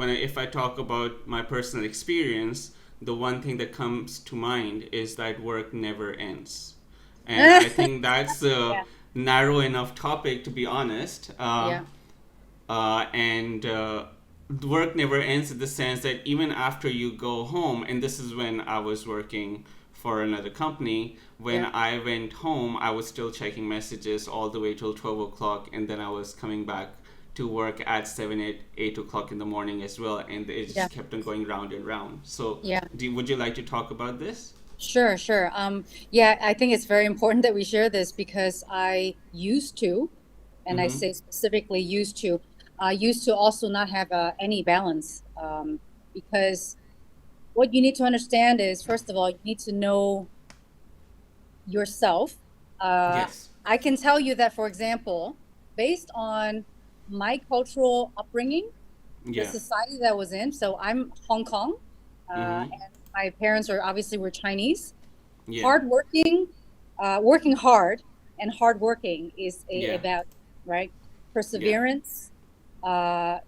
if I talk about my personal experience, the one thing that comes to mind is that work never ends. And I think that's a Yeah, narrow enough topic, to be honest. yeah, And Work never ends in the sense that even after you go home, and this is when I was working for another company, when yeah. I went home, I was still checking messages all the way till 12 o'clock, and then I was coming back to work at 7, 8 o'clock in the morning as well, and it Yeah, just kept on going round and round. So, yeah. would you like to talk about this? Sure, sure. Yeah, I think it's very important that we share this because I used to, and I Mm-hmm. say specifically used to also not have any balance. Because what you need to understand is, first of all, you need to know yourself. Uh, Yes. I can tell you that, for example, based on my cultural upbringing, the Yeah. society that I was in, so I'm Hong Kong, Mm-hmm. and my parents are obviously were Chinese. Yeah. Hardworking, working hard and hardworking is a Yeah. value, right? Yeah. Perseverance,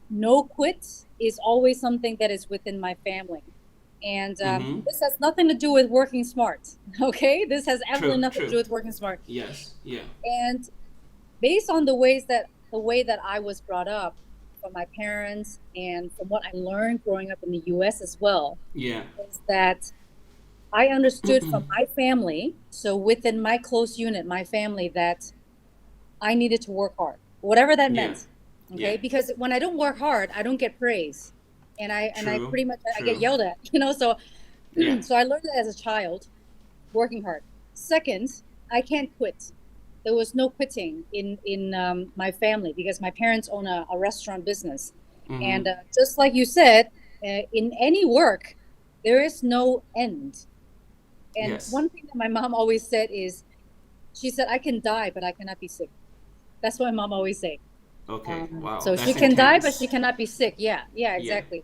no quit is always something that is within my family. And Mm-hmm. this has nothing to do with working smart. Okay, this has absolutely True. nothing to True. do with working smart. Yes. Yeah. And based on the way that I was brought up from my parents and from what I learned growing up in the US as well, Yeah. is that I understood from my family, so within my close unit, my family, that I needed to work hard, whatever that Yeah. meant. Yeah. Okay, because when I don't work hard, I don't get praise, and I True. pretty much I get True. yelled at, So Yeah. so I learned it as a child, working hard. Second, I can't quit. There was no quitting in my family because my parents own a restaurant business, Mm-hmm. and just like you said, in any work, there is no end. And Yes. one thing that my mom always said is, she said, I can die, but I cannot be sick. That's what my mom always say. Okay. Wow. So she That's can die, but she intense. cannot be sick. Yeah, yeah, Yeah. exactly.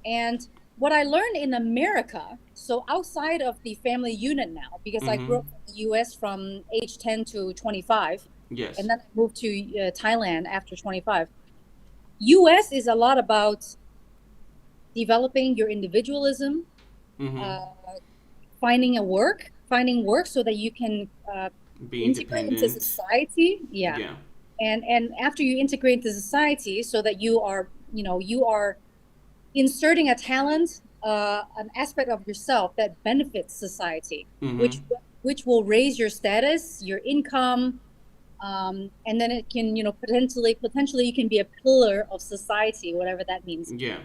And what I learned in America, so outside of the family unit now, because I grew Mm-hmm. up in the US from age 10 to 25, Yes. and then I moved to Thailand after 25. US is a lot about developing your individualism, Mm-hmm. uh, finding work so that you can Be integrate into independent. society. Yeah. Yeah. And after you integrate into society so that you are inserting a talent, an aspect of yourself that benefits society, Mm-hmm. which which will raise your status, your income, and then it can, potentially you can be a pillar of society, whatever that means. Yeah.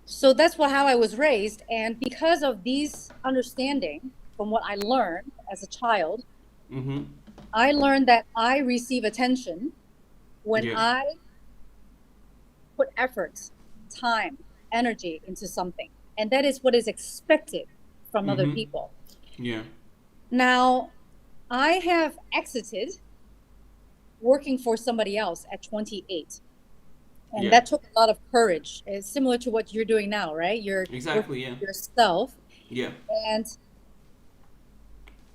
So that's how I was raised, and because of these understanding from what I learned as a child, Mm-hmm. I learned that I receive attention when Yeah. I put effort, time, energy into something. And that is what is expected from other Mm-hmm. people. Yeah. Now, I have exited working for somebody else at 28. And Yeah. that took a lot of courage. It's similar to what you're doing now, right? You're working Exactly. Yeah. for yourself. Yeah. And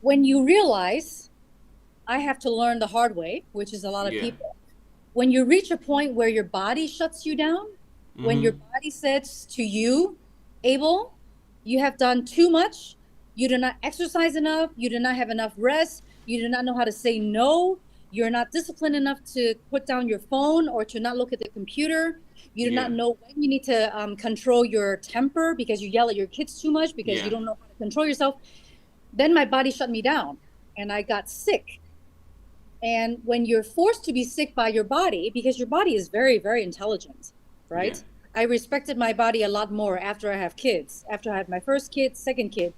when you realize I have to learn the hard way, which is a lot of Yeah. people, when you reach a point where your body shuts you down, when Mm-hmm. your body says to you, Abel, you have done too much, you do not exercise enough, you do not have enough rest, you do not know how to say no, you're not disciplined enough to put down your phone or to not look at the computer, you do Yeah. not know when you need to control your temper because you yell at your kids too much because you Yeah. don't know how to control yourself. Then my body shut me down and I got sick. And when you're forced to be sick by your body, because your body is very, very intelligent, Yeah. right? I respected my body a lot more after I have kids, after I have my first kid, second kid.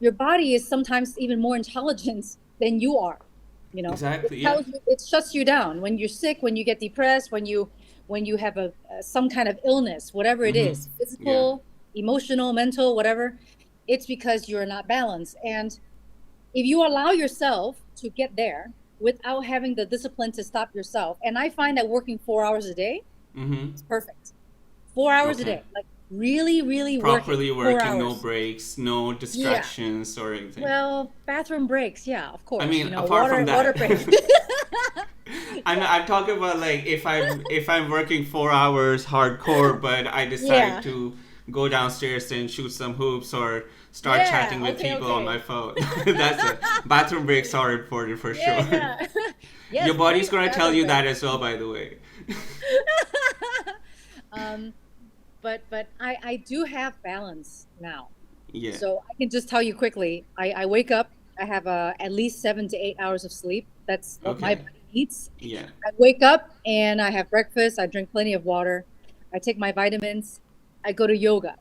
Your body is sometimes even more intelligent than you are. It Exactly. Yeah. tells you, it shuts you down when you're sick, when you get depressed, when you have some kind of illness, whatever it Mm-hmm. is, Yeah. physical, emotional, mental, whatever. It's because you're not balanced. And if you allow yourself to get there without having the discipline to stop yourself, and I find that working 4 hours a day Mm-hmm. is perfect. 4 hours a Okay. day, like really, really working Properly four working, no hours. breaks, no Yeah. distractions or anything. Well, bathroom breaks, yeah, of I course. mean, apart from Water that. breaks. I'm talking about like if I'm working 4 hours hardcore, but I decide Yeah. to go downstairs and shoot some hoops or start Yeah. chatting with Okay. people on my Okay. phone. That's it. Bathroom breaks are important for Yeah. sure. Yeah. Your Yes. body's Great gonna tell bathroom you break. that as well, by the way. um, but I do have balance now. Yeah. So I can just tell you quickly. I wake up. I have at least 7 to 8 hours of sleep. That's what my Okay. body needs. Yeah. I wake up and I have breakfast. I drink plenty of water. I take my vitamins. I go to yoga.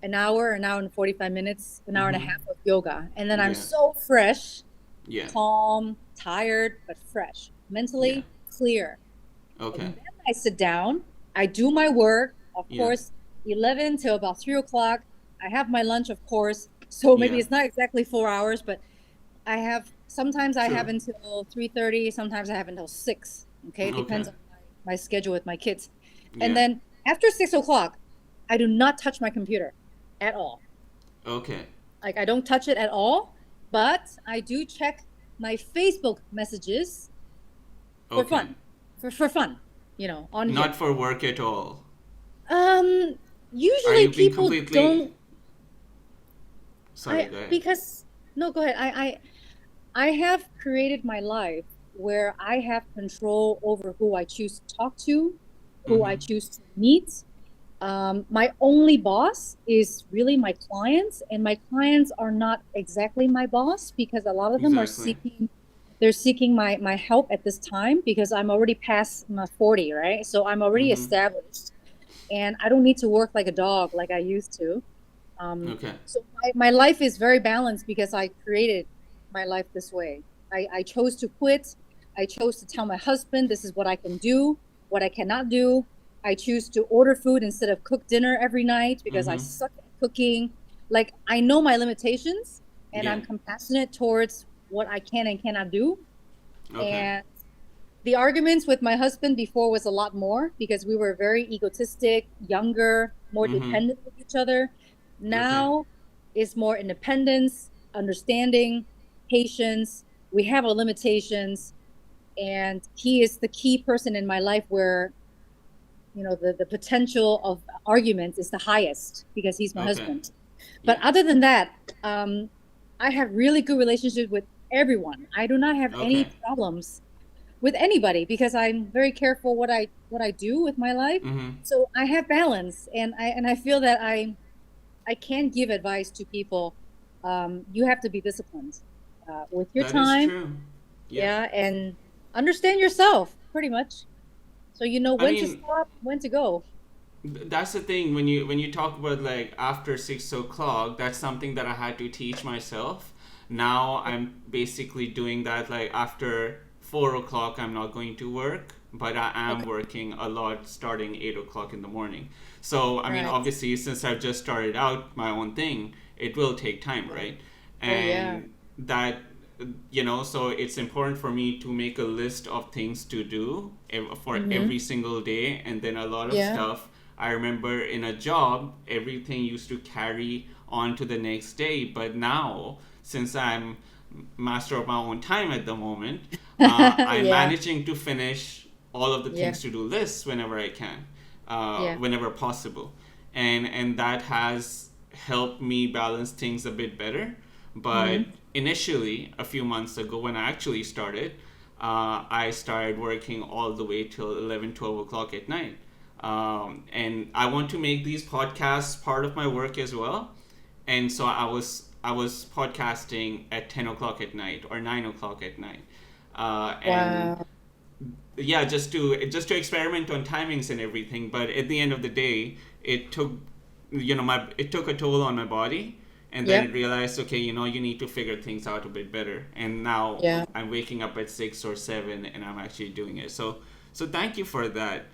An hour and 45 minutes, an hour and a Mhm. half of yoga. And then I'm Yeah. so fresh, Yeah. calm, tired, but fresh, Yeah. mentally clear. Okay. And then I sit down, I do my work, of Yeah. course, 11 till about 3 o'clock. I have my lunch, of course. So maybe Yeah. it's not exactly 4 hours, but sometimes I have True. until 3:30, sometimes I have until 6. Okay. It Okay. depends on my schedule with my kids. And Yeah. then after 6 o'clock, I do not touch my computer at all. Okay. Like I don't touch it at all, but I do check my Facebook messages for Okay. fun, for fun, on Not here. for work at all. Um, Are Usually you being people completely? don't. Sorry. I Go ahead. because No, go ahead. I have created my life where I have control over who I choose to talk to, who I Mm-hmm. choose to meet. My only boss is really my clients, and my clients are not exactly my boss because a lot of them are Exactly. seeking my help at this time because I'm already past my 40, right? So I'm already Mm-hmm. established and I don't need to work like a dog like I used to. Okay. So my life is very balanced because I created my life this way. I chose to quit. I chose to tell my husband this is what I can do, what I cannot do. I choose to order food instead of cook dinner every night because I Mm-hmm. suck at cooking. Like I know my limitations and Yeah. I'm compassionate towards what I can and cannot do. Okay. And the arguments with my husband before was a lot more because we were very egotistic, younger, more Mm-hmm. dependent with each other. Okay. Now is more independence, understanding, patience. We have our limitations, and he is the key person in my life where the potential of arguments is the highest because he's my Okay. husband. But Yeah. other than that, um, I have really good relationships with everyone. I do not have Okay. any problems with anybody because I'm very careful what I do with my life. Mm-hmm. So I have balance, and I feel that I can give advice to people. You have to be disciplined with your That is time, true. Yeah. yeah, and understand yourself pretty much, so you know I when to mean, stop, when to go. that's the thing when you talk about like after 6 o'clock. That's something that I had to teach myself. Now I'm basically doing that. Like after 4 o'clock, I'm not going to work, but I am Okay, working a lot starting 8 o'clock in the morning. So I mean, right. obviously, since I've just started out my own thing, it will take time, Yeah. right? Oh yeah. And that so it's important for me to make a list of things to do for Mm-hmm. every single day, and then a lot of Yeah. stuff I remember in a job, everything used to carry on to the next day. But now, since I'm master of my own time at the moment, I'm Yeah. managing to finish all of the Yeah. things to do lists whenever I can, Yeah. whenever possible, and that has helped me balance things a bit better. But Mm-hmm. initially, a few months ago, when I actually started, I started working all the way till 11, 12 o'clock at night. And I want to make these podcasts part of my work as well. And so I was podcasting at 10 o'clock at night or 9 o'clock at night. And Wow. yeah, just to experiment on timings and everything. But at the end of the day, it took it took a toll on my body, and then it Yep. realized, okay, you need to figure things out a bit better. And now Yeah. I'm waking up at 6 or 7, and I'm actually doing it. So thank you for that.